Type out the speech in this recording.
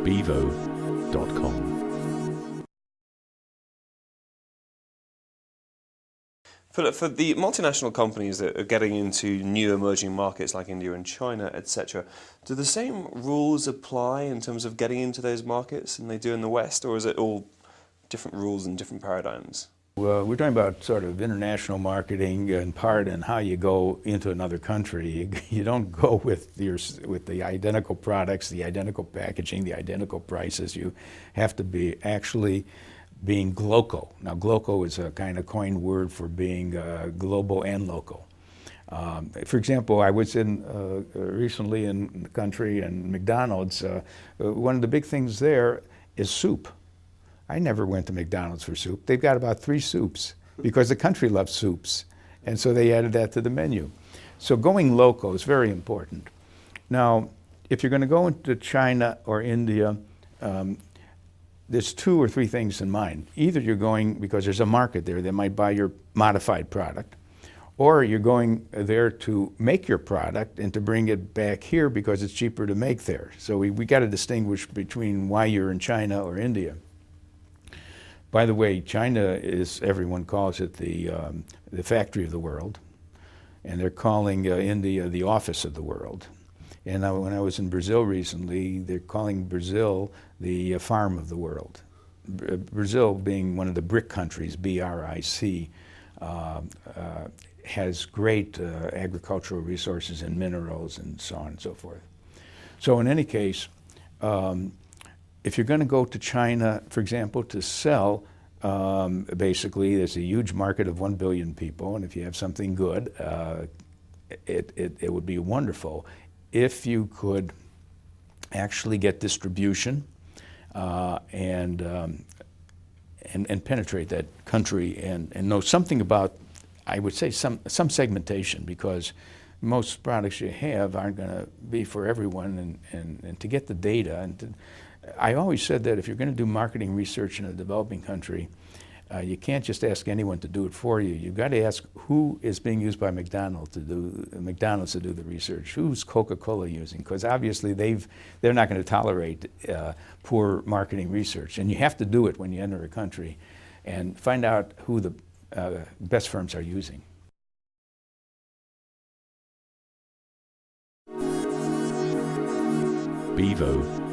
bevo.com. Philip, for the multinational companies that are getting into new emerging markets like India and China, etc., do the same rules apply in terms of getting into those markets than they do in the West, or is it all different rules and different paradigms? Well, we're talking about sort of international marketing in part and how you go into another country. You don't go with the identical products, the identical packaging, the identical prices. You have to be actually being glocal. Now, glocal is a kind of coined word for being global and local. For example, I was recently in the country, and McDonald's, one of the big things there is soup. I never went to McDonald's for soup. They've got about 3 soups because the country loves soups. And so they added that to the menu. So going local is very important. Now, if you're going to go into China or India, there's 2 or 3 things in mind. Either you're going because there's a market there that might buy your modified product, or you're going there to make your product and to bring it back here because it's cheaper to make there. So we got to distinguish between why you're in China or India. By the way, China is, everyone calls it the factory of the world, and they're calling India the office of the world. And when I was in Brazil recently, they're calling Brazil the farm of the world. Brazil, being one of the BRIC countries, B-R-I-C, has great agricultural resources and minerals and so on and so forth. So in any case, if you're going to go to China, for example, to sell, basically there's a huge market of 1 billion people, and if you have something good, it would be wonderful if you could actually get distribution and penetrate that country and know something about, I would say, some segmentation, because most products you have aren't going to be for everyone, and to get the data. And I always said that if you're going to do marketing research in a developing country, you can't just ask anyone to do it for you. You've got to ask who is being used by McDonald's to do the research. Who's Coca-Cola using? Because obviously they're not going to tolerate poor marketing research. And you have to do it when you enter a country and find out who the best firms are using. bevo.com